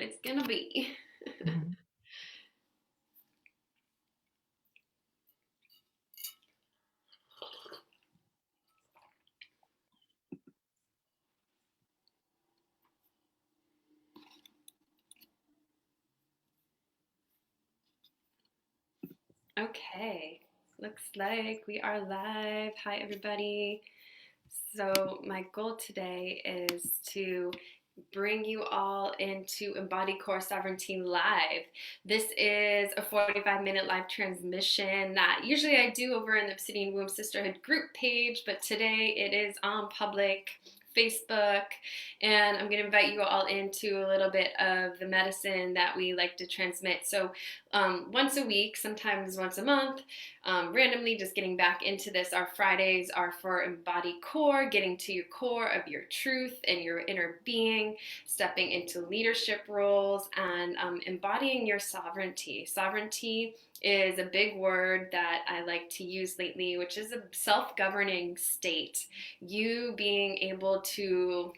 it's gonna be. Mhm. Okay, looks like we are live. Hi, everybody. So, my goal today is to bring you all into EmbodyCore Sovereignty Live. This is a 45-minute live transmission that usually I do over in the Obsidian Womb Sisterhood group page, but today it is on public Facebook, and I'm going to invite you all into a little bit of the medicine that we like to transmit. So, once a week, sometimes once a month, randomly just getting back into this. Our Fridays are for EmbodyCore, getting to your core of your truth and your inner being, stepping into leadership roles, and embodying your sovereignty. Sovereignty is a big word that I like to use lately, which is a self governing state. You being able to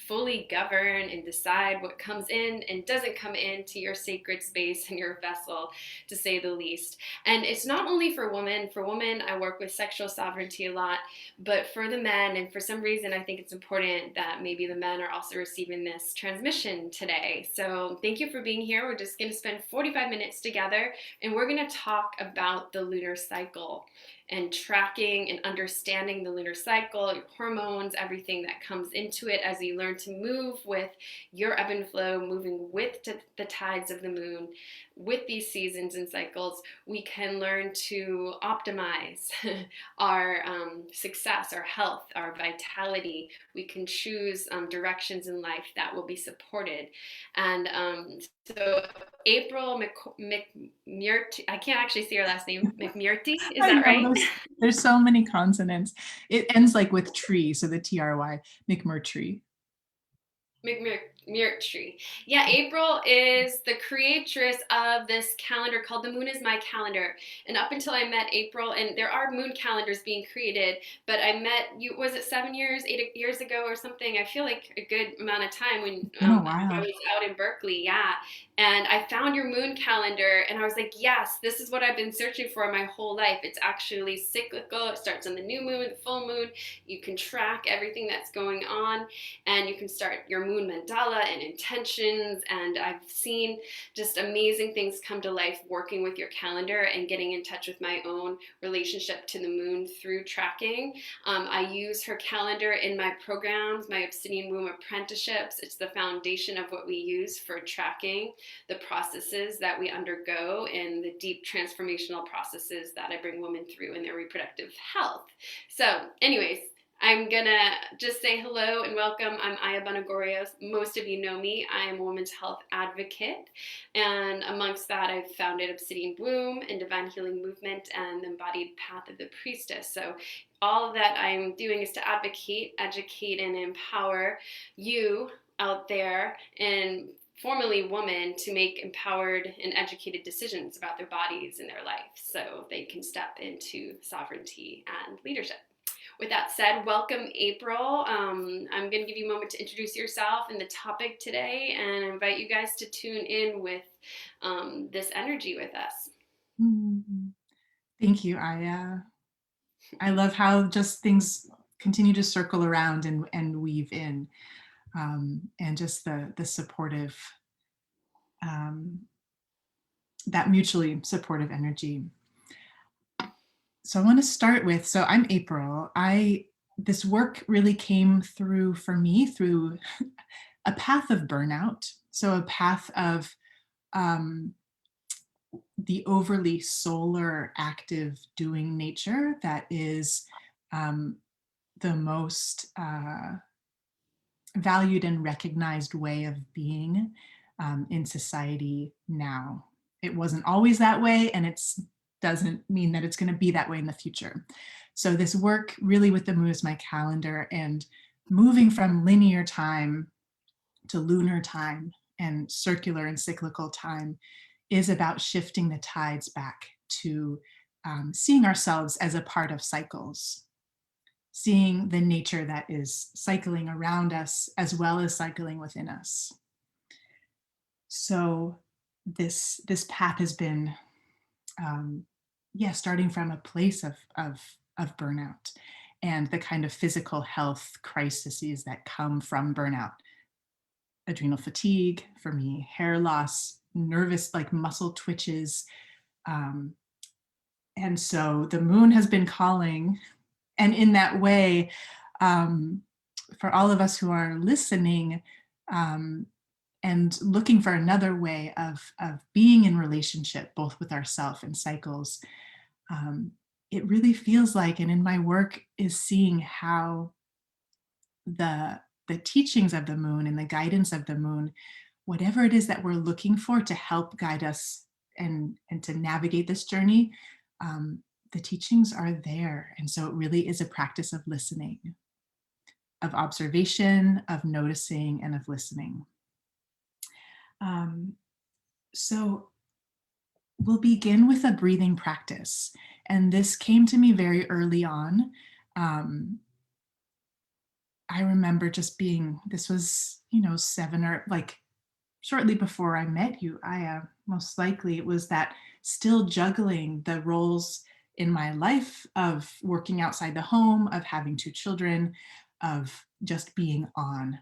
fully govern and decide what comes in and doesn't come into your sacred space and your vessel, to say the least. And it's not only for women. For women, I work with sexual sovereignty a lot, but for the men, and for some reason, I think it's important that maybe the men are also receiving this transmission today. So thank you for being here. We're just going to spend 45 minutes together, and we're going to talk about the lunar cycle and tracking and understanding the lunar cycle, your hormones, everything that comes into it as you learn to move with your ebb and flow, moving with the tides of the moon, with these seasons and cycles. We can learn to optimize our success, our health, our vitality. We can choose directions in life that will be supported. And so April McMurtry, I can't actually see her last name, McMurtry, is I that know right? there's so many consonants. It ends like with tree, so the TRY, McMurtry. McMurtry. Yeah, April is the creatress of this calendar called The Moon is My Calendar. And up until I met April, and there are moon calendars being created, but I met you, was it 7 years, 8 years ago or something? I feel like a good amount of time when It's been a I while. was out in Berkeley, yeah. And I found your moon calendar, and I was like, yes, this is what I've been searching for my whole life. It's actually cyclical. It starts on the new moon, the full moon. You can track everything that's going on, and you can start your moon mandala and intentions. And I've seen just amazing things come to life working with your calendar and getting in touch with my own relationship to the moon through tracking. I use her calendar in my programs, my Obsidian Womb apprenticeships. It's the foundation of what we use for tracking the processes that we undergo and the deep transformational processes that I bring women through in their reproductive health. So, anyways, I'm gonna just say hello and welcome. I'm Aya Bonagorios. Most of you know me. I am a women's health advocate, and amongst that, I've founded Obsidian Womb and Divine Healing Movement and the Embodied Path of the Priestess. So all that I'm doing is to advocate, educate, and empower you out there, and formerly women, to make empowered and educated decisions about their bodies and their life so they can step into sovereignty and leadership. With that said, welcome, April. I'm going to give you a moment to introduce yourself and the topic today, and invite you guys to tune in with this energy with us. Mhm. Thank you, Aya. I love how just things continue to circle around and weave in, and just the supportive, um, that mutually supportive energy. So I want to start with, so I'm April. This work really came through for me through a path of burnout. So a path of um, the overly solar active doing nature that is um, the most valued and recognized way of being in society now. It wasn't always that way, and it doesn't mean that it's going to be that way in the future. So this work really with the moon is my calendar, and moving from linear time to lunar time and circular and cyclical time is about shifting the tides back to seeing ourselves as a part of cycles, seeing the nature that is cycling around us as well as cycling within us. So this path has been, um, yeah, starting from a place of burnout and the kind of physical health crises that come from burnout, adrenal fatigue for me, hair loss, nervous like muscle twitches. Um, and so the moon has been calling, and in that way, um, for all of us who are listening, um, and looking for another way of being in relationship, both with ourself and cycles, um, it really feels like, and in my work, is seeing how the teachings of the moon and the guidance of the moon, whatever it is that we're looking for to help guide us and to navigate this journey, um, the teachings are there. And so it really is a practice of listening, of observation, of noticing, and of listening. Um, so we'll begin with a breathing practice. And this came to me very early on. Um, I remember just being, this was, 7 or like shortly before I met you, most likely it was that still juggling the roles in my life of working outside the home, of having 2 children, of just being on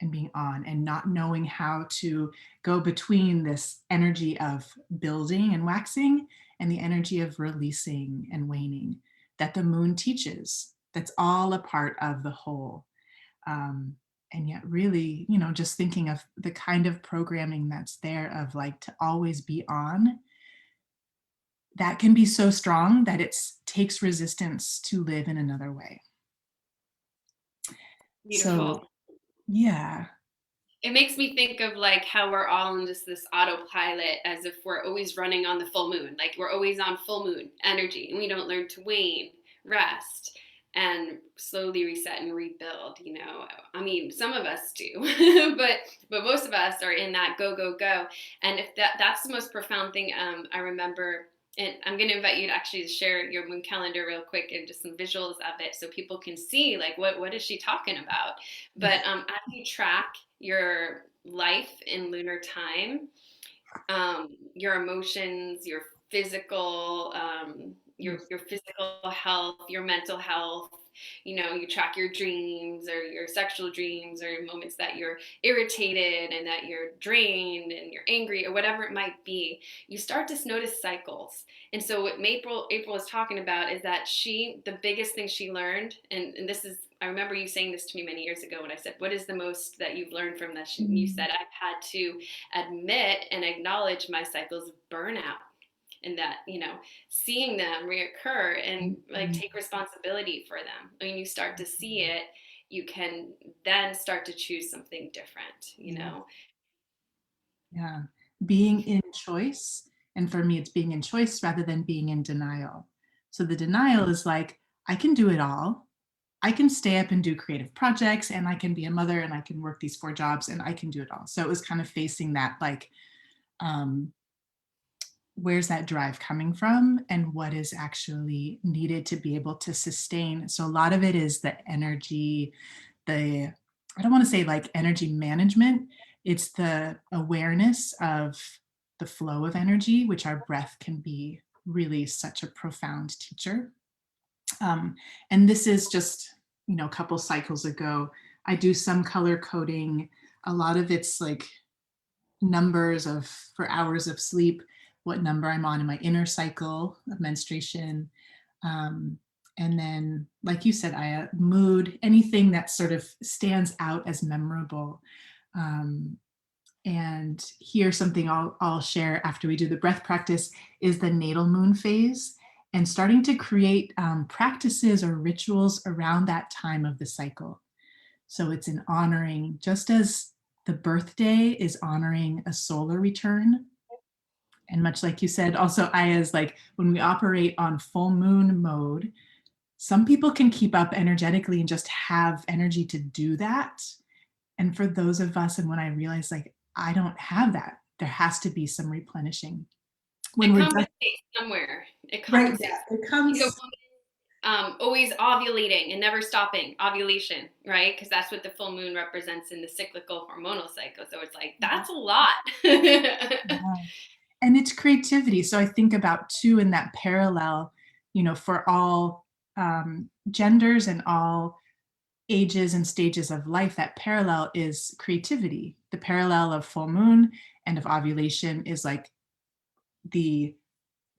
and not knowing how to go between this energy of building and waxing and the energy of releasing and waning that the moon teaches. That's all a part of the whole. And yet, really, just thinking of the kind of programming that's there of like to always be on, that can be so strong that it takes resistance to live in another way. So, Beautiful. yeah. It makes me think of like how we're all in just this autopilot as if we're always running on the full moon. Like we're always on full moon energy and we don't learn to wane, rest, and slowly reset and rebuild, you know. I mean, some of us do, but most of us are in that go go go. And if that's the most profound thing I remember, and I'm going to invite you to actually share your moon calendar real quick and just some visuals of it so people can see like what is she talking about. But as you track your life in lunar time, your emotions, your physical health, your mental health. You know, you track your dreams or your sexual dreams or moments that you're irritated and that you're drained and you're angry or whatever it might be. You start to notice cycles. And so what April is talking about is that the biggest thing she learned, and this is, I remember you saying this to me many years ago when I said, what is the most that you've learned from this? And you said, I've had to admit and acknowledge my cycles of burnout, and that, you know, seeing them reoccur and like take responsibility for them. When you start to see it, you can then start to choose something different, you Yeah. know. Yeah. Being in choice. And for me, it's being in choice rather than being in denial. So the denial is like, I can do it all. I can stay up and do creative projects, and I can be a mother, and I can work these 4 jobs, and I can do it all. So it was kind of facing that, like, um, where's that drive coming from and what is actually needed to be able to sustain. So a lot of it is the energy, the, I don't want to say like energy management, it's the awareness of the flow of energy, which our breath can be really such a profound teacher. And this is just, a couple cycles ago, I do some color coding. A lot of it's like numbers of for hours of sleep, what number I'm on in my inner cycle of menstruation. Um, and then, like you said, mood, anything that sort of stands out as memorable. Um, and here's something I'll share after we do the breath practice is the natal moon phase and starting to create practices or rituals around that time of the cycle. So it's an honoring, just as the birthday is honoring a solar return. And much like you said, also Aya's like when we operate on full moon mode, some people can keep up energetically and just have energy to do that. And for those of us, and when I realized like I don't have that, there has to be some replenishing. When It we're just compensates somewhere. It right, compensates. yeah, it You know, comes. always ovulating and never stopping, ovulation, right? Because that's what the full moon represents in the cyclical hormonal cycle. So it's like, Yeah. that's a lot. Yeah. And it's creativity. So I think about too in that parallel, for all genders and all ages and stages of life, that parallel is creativity. The parallel of full moon and of ovulation is like the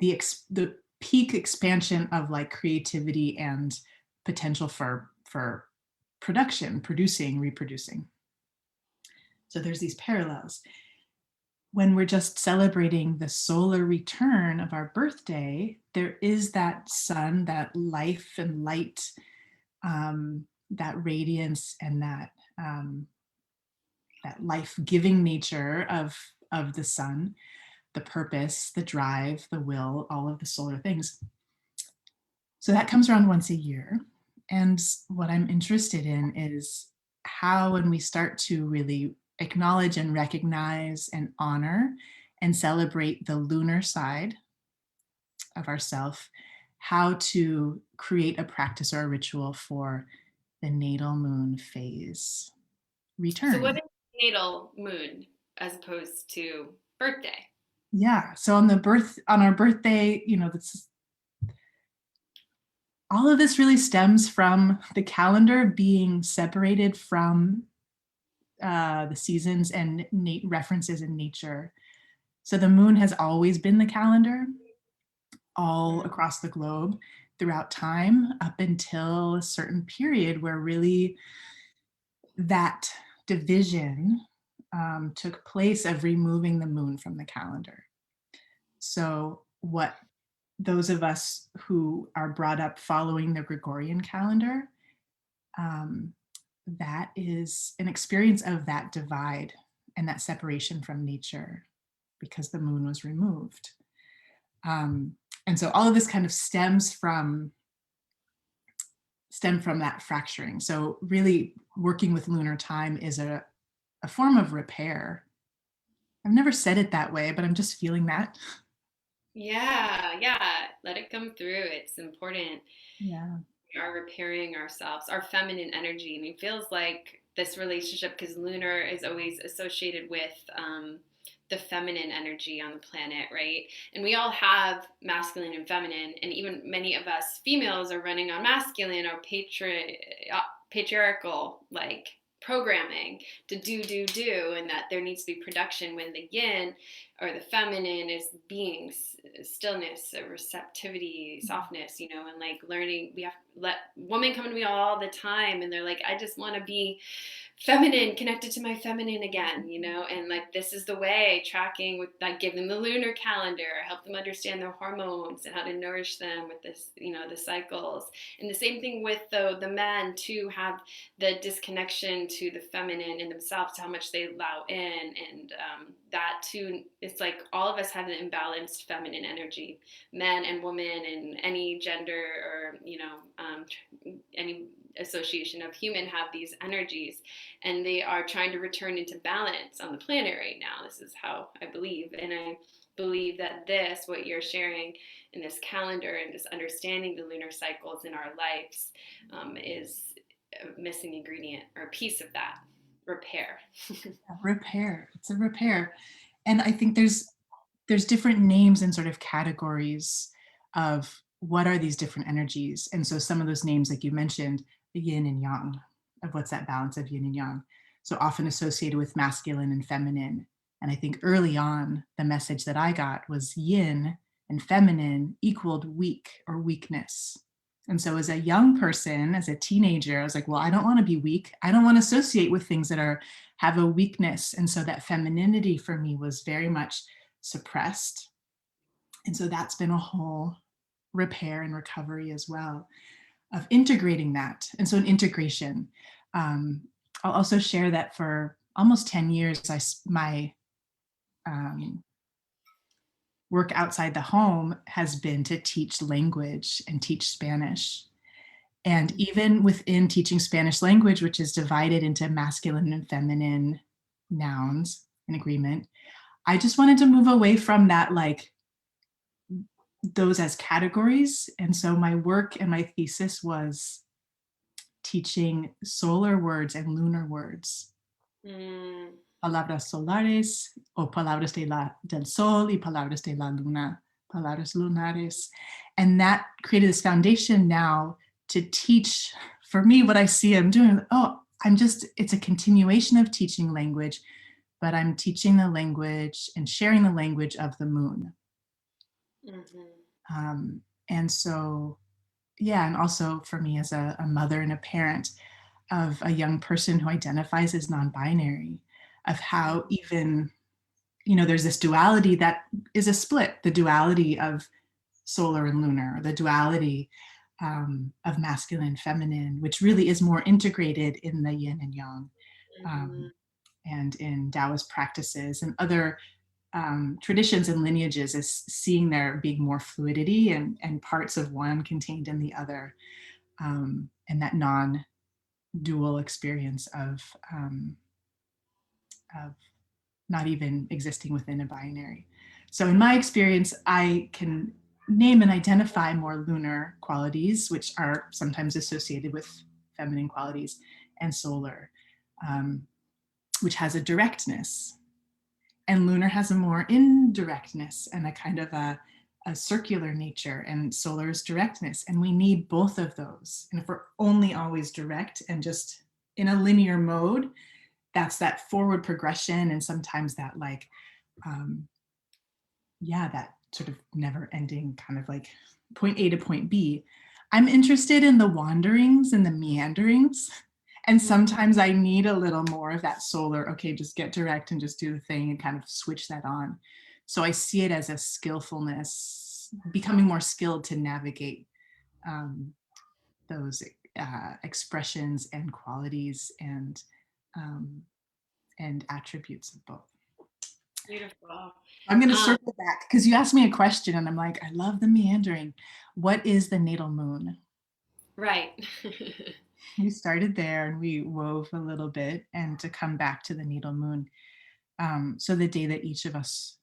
the peak expansion of like creativity and potential for production, producing, reproducing. So there's these parallels. When we're just celebrating the solar return of our birthday, there is that sun, that life and light, that radiance, and that life-giving nature of the sun, the purpose, the drive, the will, all of the solar things. So that comes around once a year. And what I'm interested in is how, when we start to really acknowledge and recognize and honor and celebrate the lunar side of ourself, how to create a practice or a ritual for the natal moon phase So what return. is natal moon as opposed to birthday? Yeah. So on our birthday, that's all of this really stems from the calendar being separated from the seasons and references in nature. So the moon has always been the calendar all Mm. across the globe throughout time up until a certain period where really that division took place of removing the moon from the calendar. So what those of us who are brought up following the Gregorian calendar, um, that is an experience of that divide and that separation from nature because the moon was removed. Um, and so all of this kind of stem from that fracturing. So really working with lunar time is a form of repair. I've never said it that way, but I'm just feeling that. Yeah, yeah. Let it come through. It's important. Yeah. We are repairing ourselves, our feminine energy. I mean, it feels like this relationship, because lunar is always associated with the feminine energy on the planet, right? And we all have masculine and feminine, and even many of us females are running on masculine or patriarchal, like programming to do, and that there needs to be production, when the yin or the feminine is being stillness, receptivity, softness, and like learning. We have to let women come to me all the time, and they're like, I just want to be feminine, connected to my feminine again, and like this is the way, tracking with, like, give them the lunar calendar, help them understand their hormones and how to nourish them with this, the cycles. And the same thing with the men too, have the disconnection to the feminine in themselves, how much they allow in, and that too, it's like all of us have an imbalanced feminine energy, men and women, and any gender, or any association of human have these energies, and they are trying to return into balance on the planet right now. This is how I believe, and I believe that what you're sharing in this calendar and just understanding the lunar cycles in our lives, is a missing ingredient or a piece of that repair. Repair. It's a repair. And I think there's different names and sort of categories of what are these different energies. And so some of those names, like you mentioned, the yin and yang, of what's that balance of yin and yang. So often associated with masculine and feminine. And I think early on, the message that I got was yin and feminine equaled weak or weakness. And so as a young person, as a teenager, I was like, well, I don't want to be weak. I don't want to associate with things that have a weakness. And so that femininity for me was very much suppressed. And so that's been a whole repair and recovery as well, of integrating that. And so an integration. I'll also share that for almost 10 years, my work outside the home has been to teach language and teach Spanish. And even within teaching Spanish language, which is divided into masculine and feminine nouns in agreement, I just wanted to move away from that, like those as categories. And so my work and my thesis was teaching solar words and lunar words, Mm, palabras solares o palabras del sol y palabras de la luna, palabras lunares. And that created this foundation now to teach. For me, what I see I'm doing, it's a continuation of teaching language, but I'm teaching the language and sharing the language of the moon. mhm, And so, yeah, and also for me as a mother and a parent of a young person who identifies as non-binary, of how even, there's this duality that is a split, the duality of solar and lunar, the duality of masculine and feminine, which really is more integrated in the yin and yang, mhm. and in Taoist practices and other traditions and lineages, is seeing there being more fluidity and parts of one contained in the other, and that non-dual experience of not even existing within a binary. So in my experience, I can name and identify more lunar qualities, which are sometimes associated with feminine qualities, and solar, um, which has a directness. And lunar has a more indirectness and a kind of a circular nature, and solar's directness. And we need both of those. And if we're only always direct and just in a linear mode, that's that forward progression, and sometimes that like um, yeah, that sort of never ending kind of like point A to point B. I'm interested in the wanderings and the meanderings, and sometimes I need a little more of that solar, okay, just get direct and just do the thing and kind of switch that on. So I see it as a skillfulness, becoming more skilled to navigate um, those expressions and qualities um, and attributes of both. Beautiful. I'm going to Um, circle back because you asked me a question and I'm like, I love the meandering. What is the natal moon? right. We started there and we wove a little bit, and to come back to the natal moon. So the day that each of us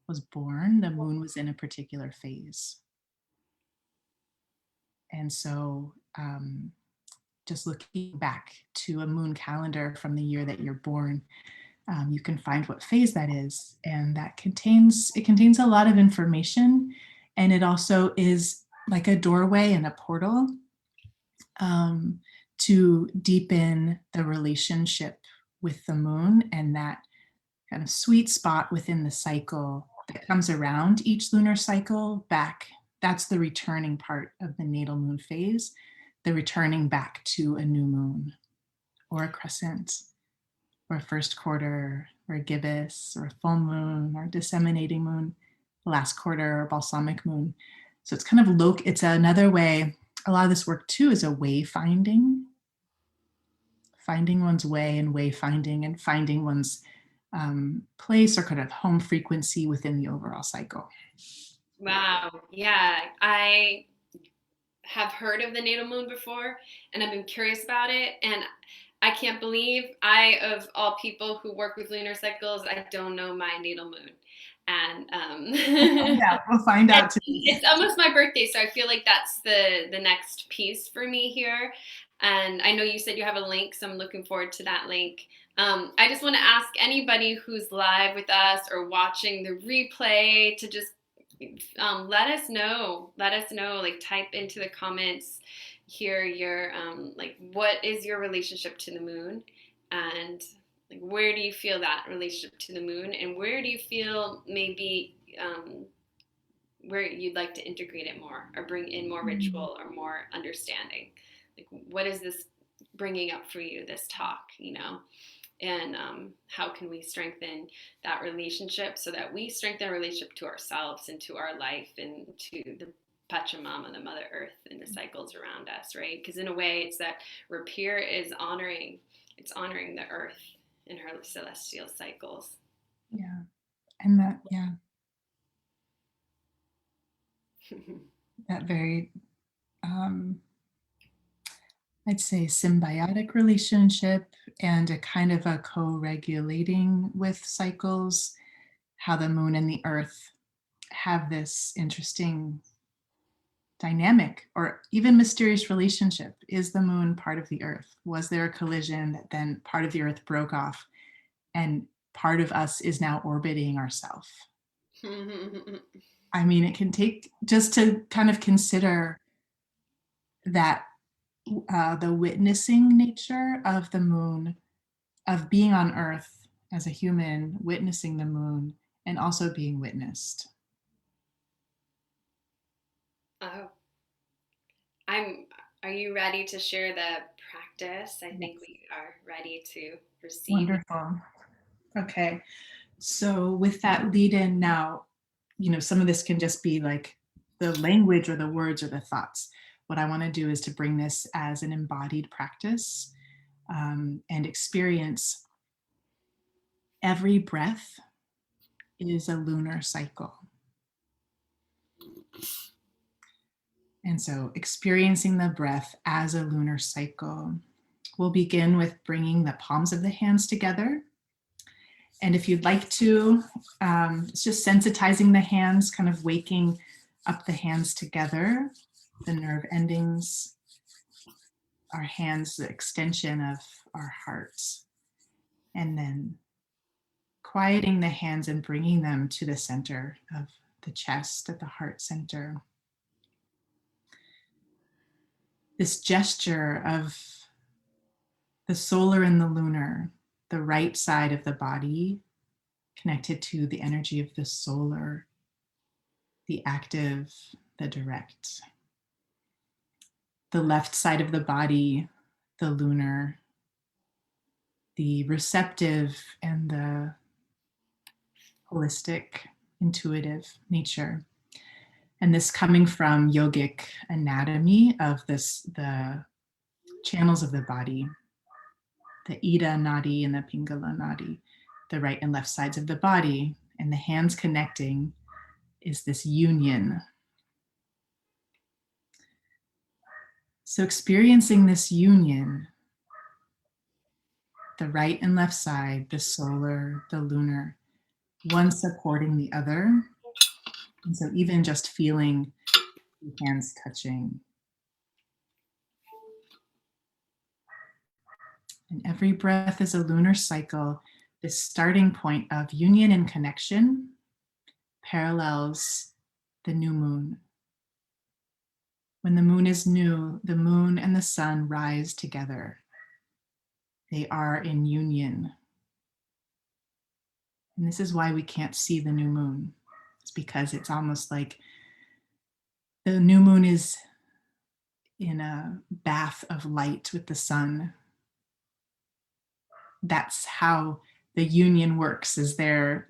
was born, the moon was in a particular phase. And so just looking back to a moon calendar from the year that you're born, you can find what phase that is, and it contains a lot of information, and it also is like a doorway and a portal um, to deepen the relationship with the moon, and that kind of sweet spot within the cycle that comes around each lunar cycle back. That's the returning part of the natal moon phase, the returning back to a new moon or a crescent or a first quarter or a gibbous or a full moon or a disseminating moon, last quarter or balsamic moon. So it's kind of it's another way. A lot of this work too is a way finding one's way and wayfinding, and finding one's place or kind of home frequency within the overall cycle. Wow. Yeah. I have heard of the natal moon before, and I've been curious about it. And I can't believe of all people who work with lunar cycles, I don't know my natal moon. And We'll find out today. it's almost my birthday, so I feel like that's the next piece for me here. And I know you said you have a link, so I'm looking forward to that link. I just want to ask anybody who's live with us or watching the replay to just let us know. Let us know. Like, type into the comments here your like, what is your relationship to the moon, and like, where do you feel that relationship to the moon, and where do you feel maybe where you'd like to integrate it more or bring in more ritual or more understanding. Like, what is this bringing up for you, this talk, and how can we strengthen that relationship so that we strengthen our relationship to ourselves and to our life and to the Pachamama, the Mother Earth, and the cycles around us, right? Because in a way, it's that repair is honoring the Earth in her celestial cycles. Yeah. And that, yeah, that very, um, I'd say, symbiotic relationship, and a kind of a co-regulating with cycles, how the moon and the earth have this interesting dynamic or even mysterious relationship. Is the moon part of the earth? Was there a collision that then part of the earth broke off and part of us is now orbiting ourselves? I mean, it can take just to kind of consider that the witnessing nature of the moon, of being on earth as a human, witnessing the moon, and also being witnessed. Oh, I'm. Are you ready to share the practice? I think Yes. we are ready to receive. Wonderful. Okay. So with that lead in now, some of this can just be like the language or the words or the thoughts. What I want to do is to bring this as an embodied practice, and experience every breath is a lunar cycle. And so experiencing the breath as a lunar cycle. We'll begin with bringing the palms of the hands together. And if you'd like to, it's just sensitizing the hands, kind of waking up the hands together, the nerve endings, our hands, the extension of our hearts, and then quieting the hands and bringing them to the center of the chest, at the heart center. This gesture of the solar and the lunar, the right side of the body connected to the energy of the solar, the active, the direct. The left side of the body, the lunar, the receptive and the holistic, intuitive nature. And this coming from yogic anatomy of the channels of the body, the Ida Nadi and the Pingala Nadi, the right and left sides of the body, and the hands connecting is this union. So experiencing this union, the right and left side, the solar, the lunar, one supporting the other. And so even just feeling the hands touching. And every breath is a lunar cycle. This starting point of union and connection parallels the new moon. When the moon is new, the moon and the sun rise together. They are in union. And this is why we can't see the new moon. It's because it's almost like the new moon is in a bath of light with the sun. That's how the union works, is they're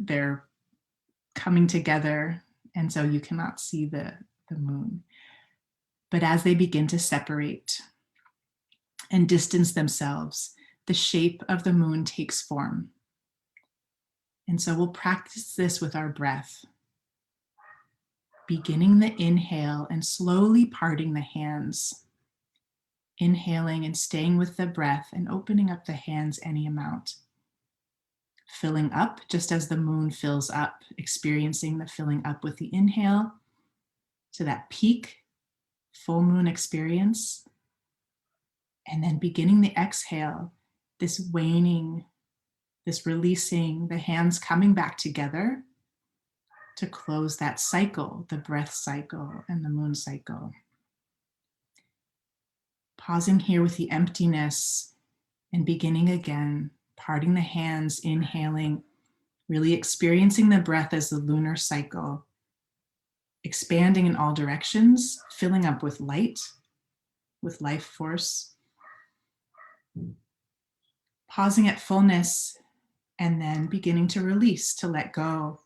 coming together, and so you cannot see the moon. But as they begin to separate and distance themselves, the shape of the moon takes form. And so we'll practice this with our breath, beginning the inhale and slowly parting the hands, inhaling and staying with the breath and opening up the hands any amount, filling up just as the moon fills up, experiencing the filling up with the inhale to that peak full moon experience, and then beginning the exhale, this waning, this releasing, the hands coming back together to close that cycle, the breath cycle and the moon cycle. Pausing here with the emptiness and beginning again, parting the hands, inhaling, really experiencing the breath as the lunar cycle, expanding in all directions, filling up with light, with life force. Pausing at fullness and then beginning to release, to let go,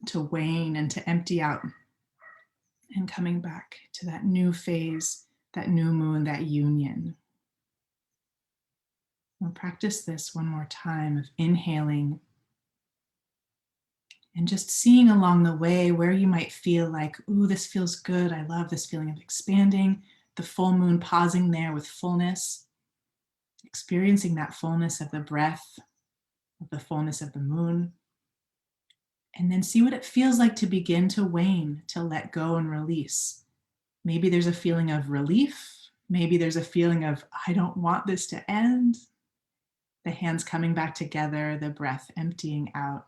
to wane and to empty out, and coming back to that new phase, that new moon, that union. We'll practice this one more time of inhaling and just seeing along the way where you might feel like, ooh, this feels good. I love this feeling of expanding. The full moon, pausing there with fullness, experiencing that fullness of the breath, of the fullness of the moon. And then see what it feels like to begin to wane, to let go and release. Maybe there's a feeling of relief. Maybe there's a feeling of, I don't want this to end. The hands coming back together, the breath emptying out.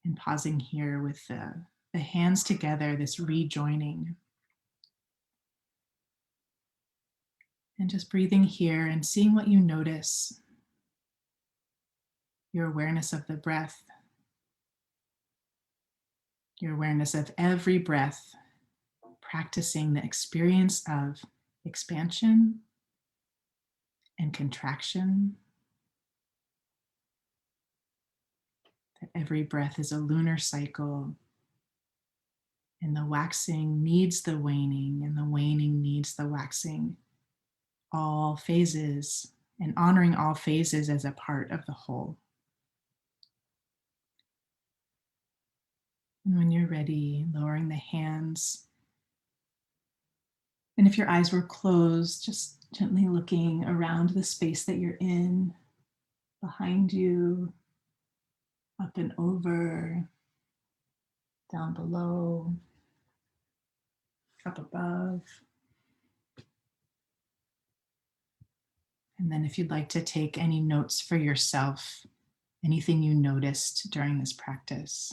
And pausing here with the hands together, this rejoining. And just breathing here and seeing what you notice. Your awareness of the breath, your awareness of every breath, practicing the experience of expansion and contraction. That every breath is a lunar cycle, and the waxing needs the waning, and the waning needs the waxing. All phases, and honoring all phases as a part of the whole. And when you're ready, lowering the hands. And if your eyes were closed, just gently looking around the space that you're in, behind you, up and over, down below, up above. And then if you'd like to take any notes for yourself, anything you noticed during this practice.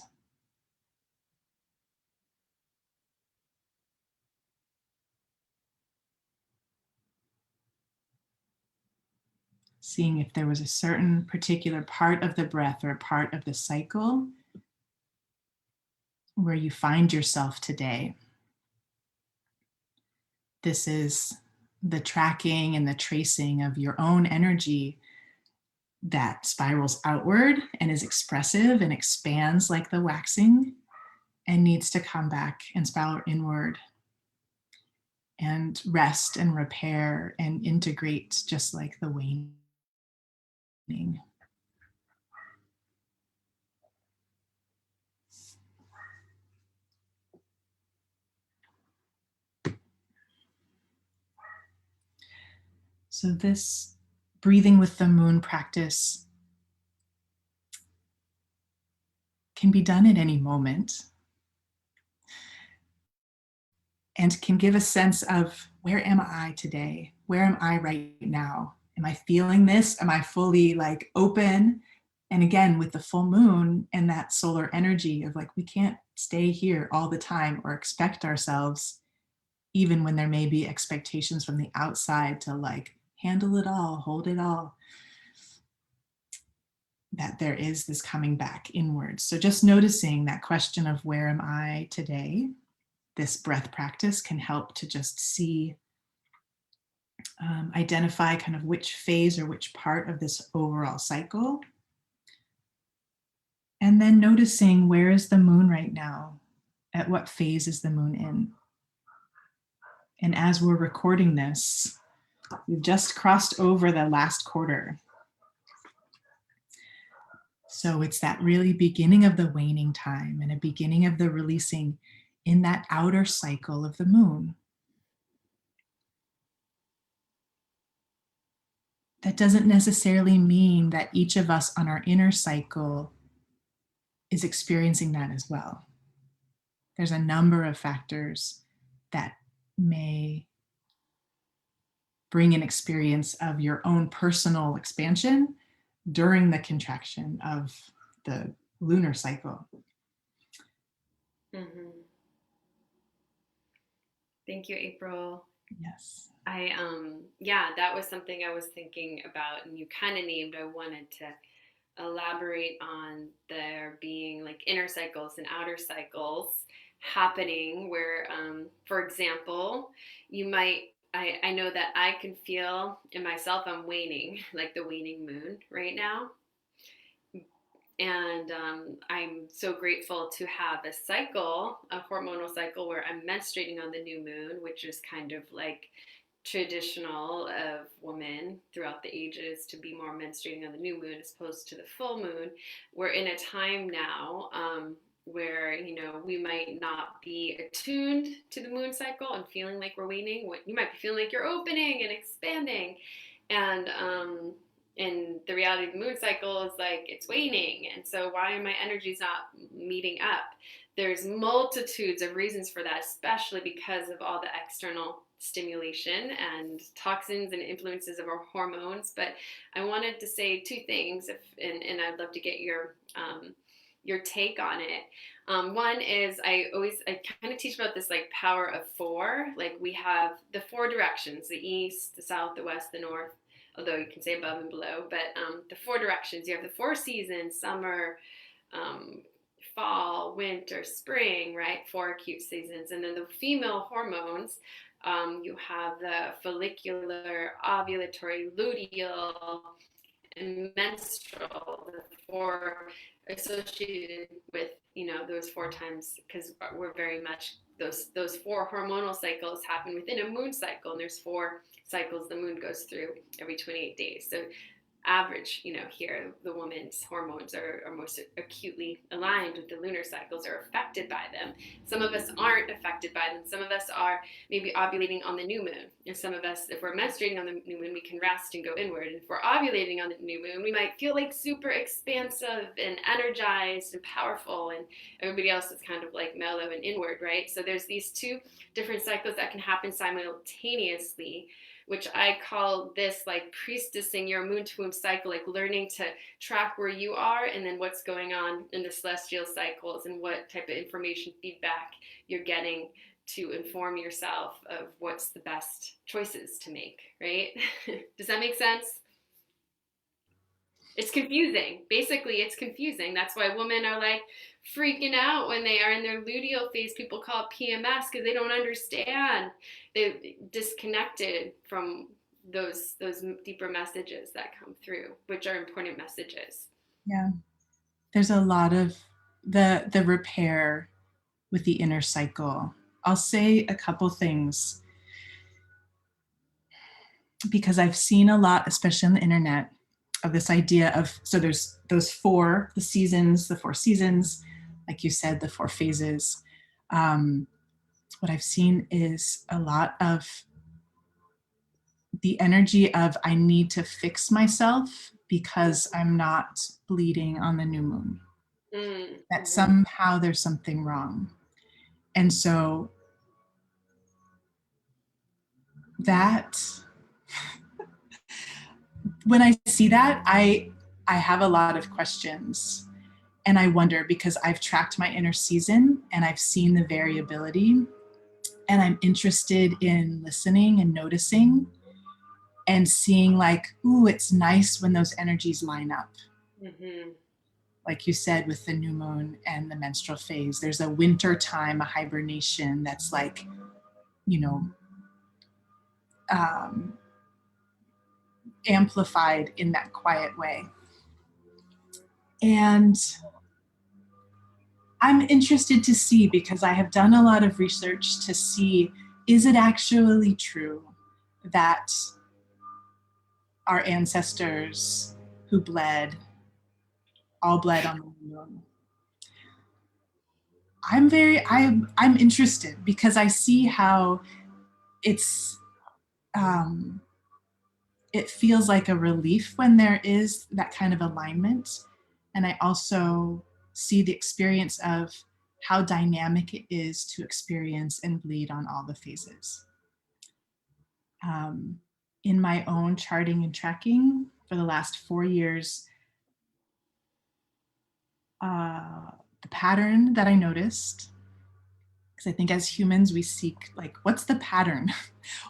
Seeing if there was a certain particular part of the breath or a part of the cycle where you find yourself today. This is the tracking and the tracing of your own energy that spirals outward and is expressive and expands like the waxing and needs to come back and spiral inward and rest and repair and integrate just like the waning. So this breathing with the moon practice can be done at any moment and can give a sense of, where am I today? Where am I right now? Am I feeling this? Am I fully like open? And again, with the full moon and that solar energy of like, we can't stay here all the time or expect ourselves, even when there may be expectations from the outside to like handle it all, hold it all, that there is this coming back inwards. So just noticing that question of where am I today, this breath practice can help to just see, identify kind of which phase or which part of this overall cycle. And then noticing, where is the moon right now? At what phase is the moon in? And as we're recording this, we've just crossed over the last quarter. So it's that really beginning of the waning time and a beginning of the releasing in that outer cycle of the moon. That doesn't necessarily mean that each of us on our inner cycle is experiencing that as well. There's a number of factors that may bring an experience of your own personal expansion during the contraction of the lunar cycle. Mm-hmm. Thank you, April. Yes. Yeah, that was something I was thinking about, and you kind of named. I wanted to elaborate on there being like inner cycles and outer cycles happening where, for example, you might, I know that I can feel in myself I'm waning, like the waning moon right now. And I'm so grateful to have a cycle, a hormonal cycle where I'm menstruating on the new moon, which is kind of like traditional of women throughout the ages to be more menstruating on the new moon as opposed to the full moon. We're in a time now where, you know, we might not be attuned to the moon cycle and feeling like we're waning. You might be feeling like you're opening and expanding. And And the reality of the moon cycle is like it's waning, and so why are my energies not meeting up? There's multitudes of reasons for that, especially because of all the external stimulation and toxins and influences of our hormones. But I wanted to say two things, and I'd love to get your take on it. One is I kind of teach about this like power of four. Like we have the four directions: the east, the south, the west, the north. Although you can say above and below, but the four directions. You have the four seasons: summer, um, fall, winter, spring. Right, four acute seasons, and then the female hormones. You have the follicular, ovulatory, luteal, and menstrual, the four associated with those four times, because we're very much those four hormonal cycles happen within a moon cycle, and there's four cycles the moon goes through every 28 days. So average, here the woman's hormones are most acutely aligned with the lunar cycles, are affected by them. Some of us aren't affected by them. Some of us are maybe ovulating on the new moon. And some of us, if we're menstruating on the new moon, we can rest and go inward. And if we're ovulating on the new moon, we might feel like super expansive and energized and powerful. And everybody else is kind of like mellow and inward, right? So there's these two different cycles that can happen simultaneously, which I call this like priestessing your moon to womb cycle, like learning to track where you are and then what's going on in the celestial cycles and what type of information feedback you're getting to inform yourself of what's the best choices to make, right? Does that make sense? It's confusing. Basically, it's confusing. That's why women are like freaking out when they are in their luteal phase. People call it PMS because they don't understand. They're disconnected from those deeper messages that come through, which are important messages. Yeah. There's a lot of the repair with the inner cycle. I'll say a couple things because I've seen a lot, especially on the internet, of this idea of, so there's those four, the four seasons, like you said, the four phases. What I've seen is a lot of the energy of I need to fix myself because I'm not bleeding on the new moon. That Mm-hmm. somehow there's something wrong. And so that when I see that, I have a lot of questions. And I wonder because I've tracked my inner season and I've seen the variability, and I'm interested in listening and noticing and seeing like, ooh, it's nice when those energies line up. Mm-hmm. Like you said, with the new moon and the menstrual phase, there's a winter time, a hibernation that's like, you know, um, amplified in that quiet way. And I'm interested to see, because I have done a lot of research to see, is it actually true that our ancestors who bled all bled on the moon? I'm interested because I see how it's um, it feels like a relief when there is that kind of alignment. And I also see the experience of how dynamic it is to experience and bleed on all the phases. Um, in my own charting and tracking for the last 4 years, the pattern that I noticed, because I think as humans we seek like, what's the pattern?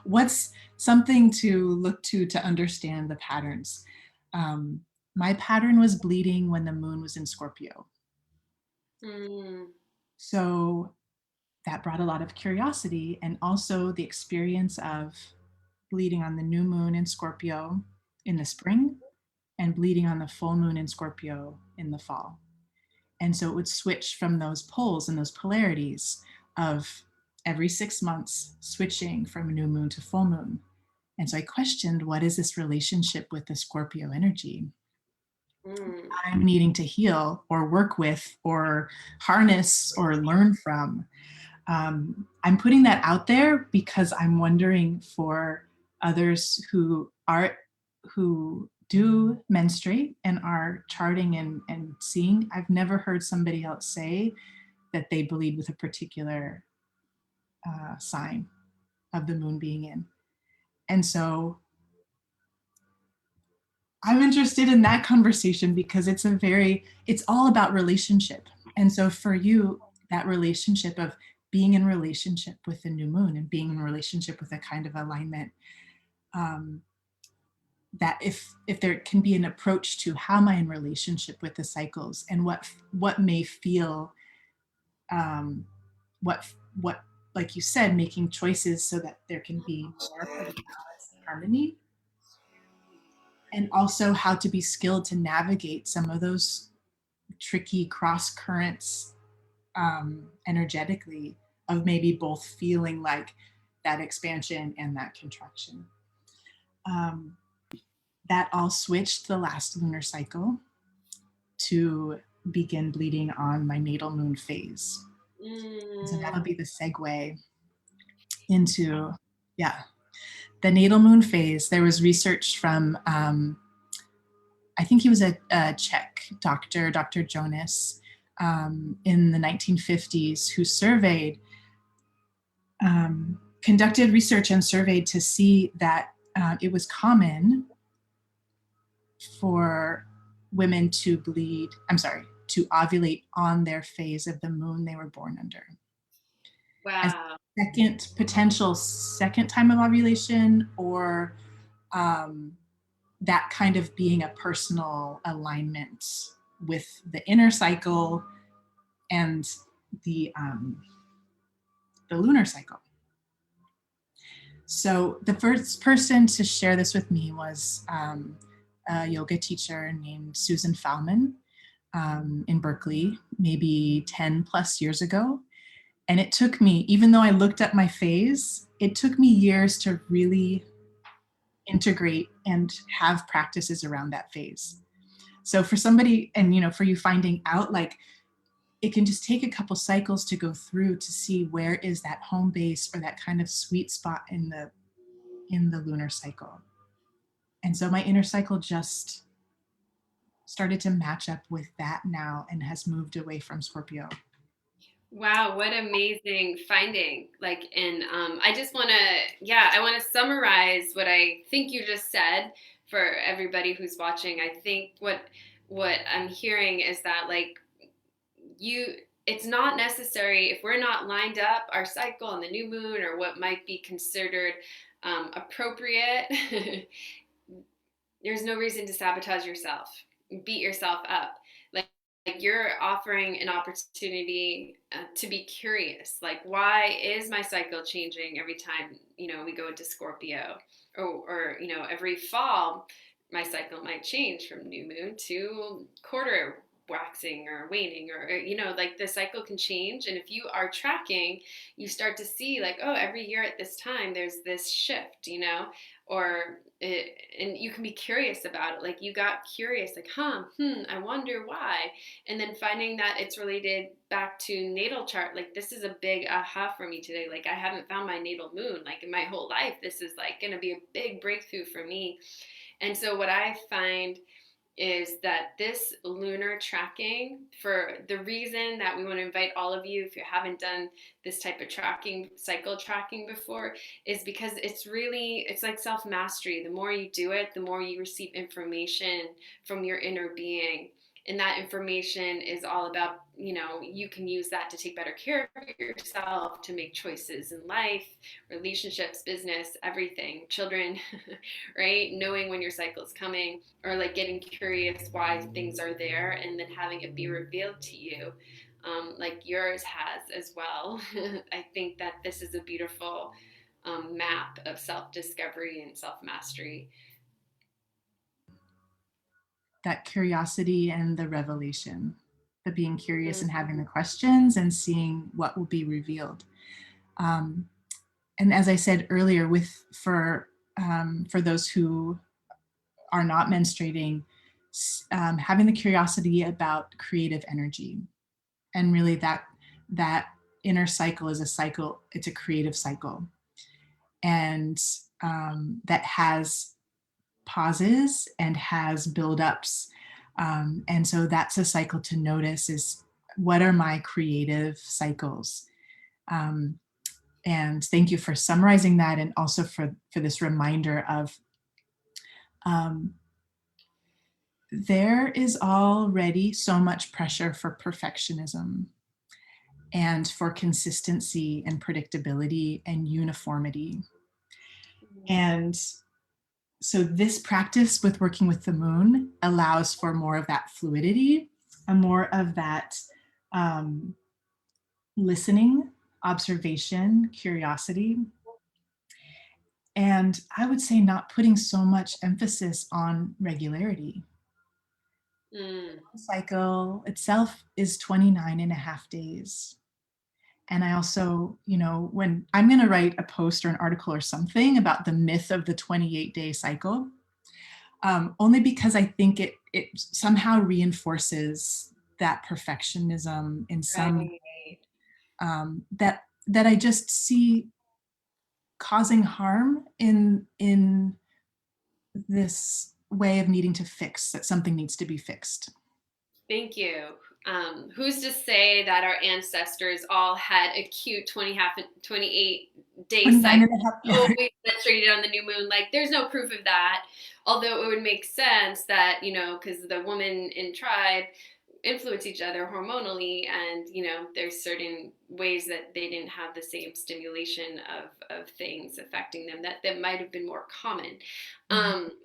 What's something to look to understand the patterns? Um, my pattern was bleeding when the moon was in Scorpio. Mm. So that brought a lot of curiosity, and also the experience of bleeding on the new moon in Scorpio in the spring and bleeding on the full moon in Scorpio in the fall. And so it would switch from those poles and those polarities of every 6 months switching from new moon to full moon. And so I questioned, what is this relationship with the Scorpio energy Mm. I'm needing to heal or work with or harness or learn from? I'm putting that out there because I'm wondering for others who do menstruate and are charting and seeing, I've never heard somebody else say that they bleed with a particular sign of the moon being in. And so I'm interested in that conversation because it's all about relationship. And so for you, that relationship of being in relationship with the new moon and being in relationship with a kind of alignment, um, that if there can be an approach to how am I in relationship with the cycles and what may feel um, what like you said, making choices so that there can be more of a balance and harmony, and also how to be skilled to navigate some of those tricky cross currents energetically, of maybe both feeling like that expansion and that contraction. Um, that all switched the last lunar cycle to begin bleeding on my natal moon phase. And so that'll be the segue into, yeah, the natal moon phase. There was research from, I think he was a Czech doctor, Dr. Jonas, in the 1950s, who conducted research and surveyed to see that it was common for women to to ovulate on their phase of the moon they were born under. As Wow. potential second time of ovulation, or that kind of being a personal alignment with the inner cycle and the lunar cycle. So the first person to share this with me was a yoga teacher named Susan Fallman in Berkeley, maybe 10 plus years ago. And it took me, even though I looked at my phase, it took me years to really integrate and have practices around that phase. So for somebody, and for you finding out, like, it can just take a couple cycles to go through to see where is that home base or that kind of sweet spot in the lunar cycle. And so my inner cycle just started to match up with that now and has moved away from Scorpio. Wow, what amazing finding. Like, and I just want to, yeah, I want to summarize what I think you just said for everybody who's watching. I think what I'm hearing is that, like, it's not necessary if we're not lined up our cycle on the new moon or what might be considered appropriate. There's no reason to sabotage yourself, beat yourself up. Like you're offering an opportunity to be curious. Like, why is my cycle changing every time we go into Scorpio, or every fall my cycle might change from new moon to quarter waxing or waning, or like the cycle can change. And if you are tracking, you start to see, like, oh, every year at this time there's this shift, and you can be curious about it. Like, you got curious, like, I wonder why. And then finding that it's related back to natal chart. Like, this is a big aha for me today. Like, I haven't found my natal moon like in my whole life. This is like going to be a big breakthrough for me. And so what I find is that this lunar tracking, for the reason that we want to invite all of you, if you haven't done this type of tracking, cycle tracking before, is because it's like self-mastery. The more you do it, the more you receive information from your inner being. And that information is all about, you can use that to take better care of yourself, to make choices in life, relationships, business, everything, children, right? Knowing when your cycle is coming, or like getting curious why things are there, and then having it be revealed to you, like yours has as well. I think that this is a beautiful map of self-discovery and self-mastery. That curiosity and the revelation, the being curious and having the questions and seeing what will be revealed. And as I said earlier, for those who are not menstruating, having the curiosity about creative energy, and really that inner cycle is a cycle. It's a creative cycle, and that has pauses and has buildups. And so that's a cycle to notice is what are my creative cycles? Um, and thank you for summarizing that and also for this reminder of um, there is already so much pressure for perfectionism and for consistency and predictability and uniformity. And so this practice with working with the moon allows for more of that fluidity and more of that um, listening, observation, curiosity. And I would say not putting so much emphasis on regularity. Mm, The cycle itself is 29 and a half days. And I also, when I'm going to write a post or an article or something about the myth of the 28-day cycle, only because I think it somehow reinforces that perfectionism in some right. that I just see causing harm in this way of needing to fix that something needs to be fixed. Thank you. Who's to say that our ancestors all had a cute 28-day 29 cycle, and a half. Yeah. always menstruated on the new moon? Like, there's no proof of that. Although it would make sense that, because the woman in tribe influence each other hormonally, and there's certain ways that they didn't have the same stimulation of things affecting them that might have been more common.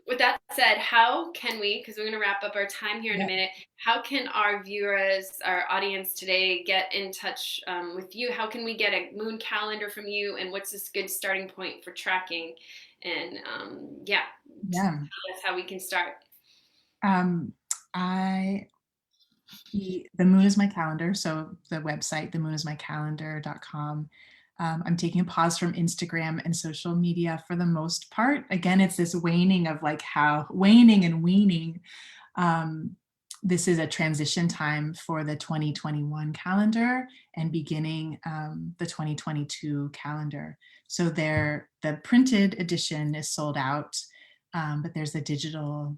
With that said, how can we, because we're going to wrap up our time here in a Yeah. minute, how can our viewers, our audience today, get in touch with you? How can we get a moon calendar from you, and what's this good starting point for tracking? And tell Yeah. us how we can start. Um, I the moon is my calendar. So the website, themoonismycalendar.com. I'm taking a pause from Instagram and social media for the most part. Again, it's this waning of like how waning and weaning. Um, this is a transition time for the 2021 calendar and beginning the 2022 calendar. So the printed edition is sold out, but there's a digital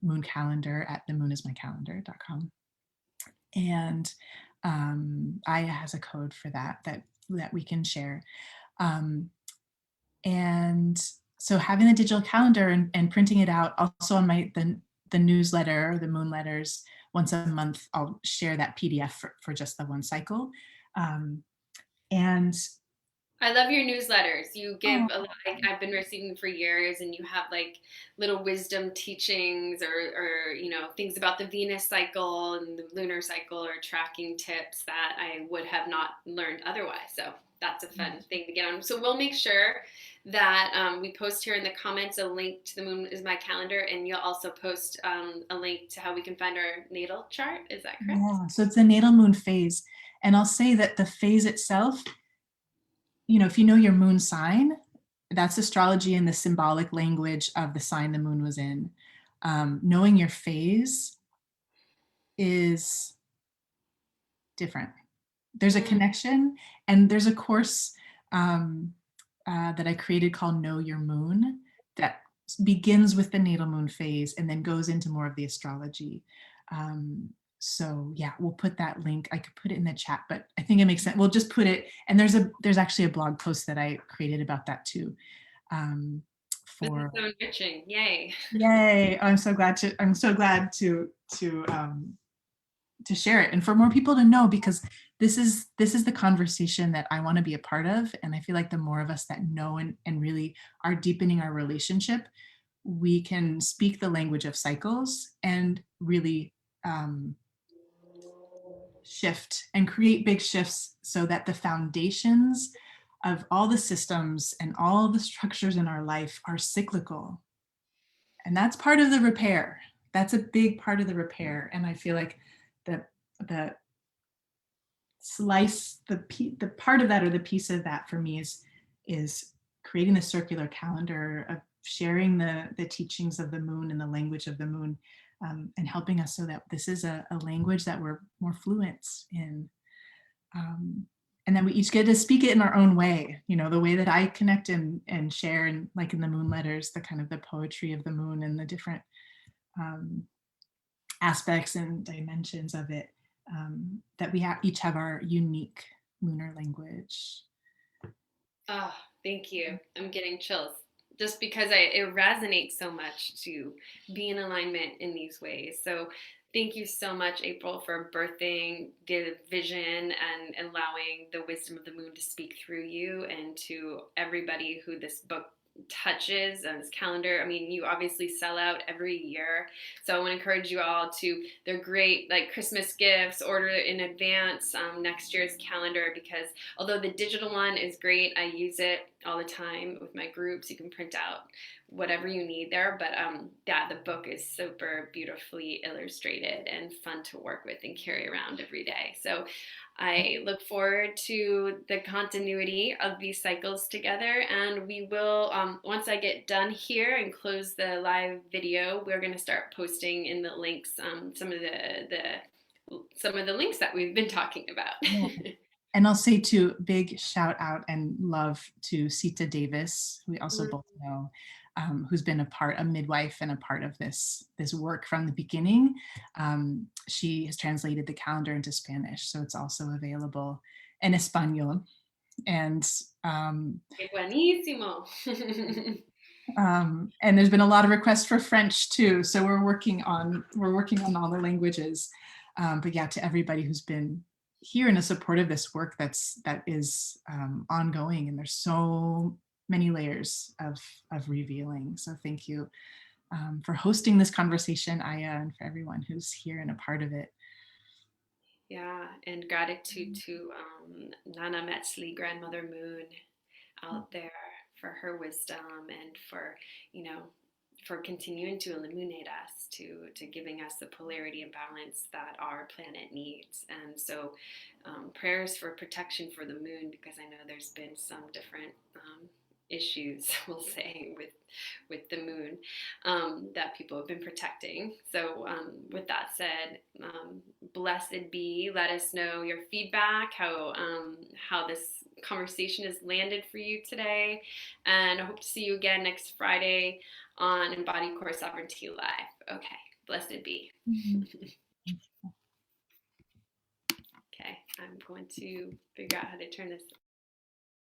moon calendar at themoonismycalendar.com. And Aya has a code for that we can share. Um, and so having the digital calendar and printing it out, also on the newsletter, the moon letters, once a month, I'll share that PDF for just the one cycle. And I love your newsletters. You give oh, a lot, like, I've been receiving them for years, and you have like little wisdom teachings or things about the Venus cycle and the lunar cycle, or tracking tips that I would have not learned otherwise. So that's a fun thing to get on. So we'll make sure that we post here in the comments a link to the moon is my calendar, and you'll also post a link to how we can find our natal chart. Is that correct? yeah, so it's the natal moon phase. And I'll say that the phase itself, if you know your moon sign, that's astrology in the symbolic language of the sign the moon was in. Knowing your phase is different. There's a Mm. connection, and there's a course that I created called Know Your Moon that begins with the natal moon phase and then goes into more of the astrology. So yeah, we'll put that link. I could put it in the chat, but I think it makes sense. We'll just put it, and there's actually a blog post that I created about that too. This is For so enriching. Yay. Yay! I'm so glad to share it and for more people to know, because this is the conversation that I want to be a part of. And I feel like the more of us that know and really are deepening our relationship, we can speak the language of cycles and really shift and create big shifts so that the foundations of all the systems and all the structures in our life are cyclical. And that's part of the repair. That's a big part of the repair. And I feel like the the part of that, or the piece of that for me, is creating the circular calendar of sharing the teachings of the moon and the language of the moon, and helping us so that this is a language that we're more fluent in. and then we each get to speak it in our own way, the way that I connect and share, and like in the moon letters, the kind of the poetry of the moon and the different um, aspects and dimensions of it, that we each have our unique lunar language. Oh, thank you. I'm getting chills just because it resonates so much to be in alignment in these ways. So thank you so much, April, for birthing the vision and allowing the wisdom of the moon to speak through you, and to everybody who this book touches and this calendar. I mean, you obviously sell out every year. So I want to encourage you all to, they're great like Christmas gifts, order in advance next year's calendar, because although the digital one is great, I use it all the time with my groups. You can print out whatever you need there. But yeah, the book is super beautifully illustrated and fun to work with and carry around every day. So I look forward to the continuity of these cycles together. And we will, once I get done here and close the live video, we're going to start posting in the links some of the links that we've been talking about. Yeah. And I'll say too, big shout out and love to Sita Davis, who we also both know, who's been a midwife and a part of this work from the beginning. She has translated the calendar into Spanish, so it's also available in Espanol. And Buenísimo. and there's been a lot of requests for French too, so we're working on all the languages. But yeah, to everybody who's been here in a support of this work that is ongoing, and there's so many layers of revealing. So thank you for hosting this conversation, Aya, and for everyone who's here and a part of it. Yeah, and gratitude to Nana Metzli, Grandmother Moon, out there for her wisdom, and for, you know, for continuing to illuminate us, to giving us the polarity and balance that our planet needs. And so prayers for protection for the moon, because I know there's been some different issues, we'll say, with the moon that people have been protecting. So with that said, blessed be. Let us know your feedback, how this conversation has landed for you today, and I hope to see you again next Friday on EmbodyCore Sovereignty Live. Okay, blessed be. Okay, I'm going to figure out how to turn this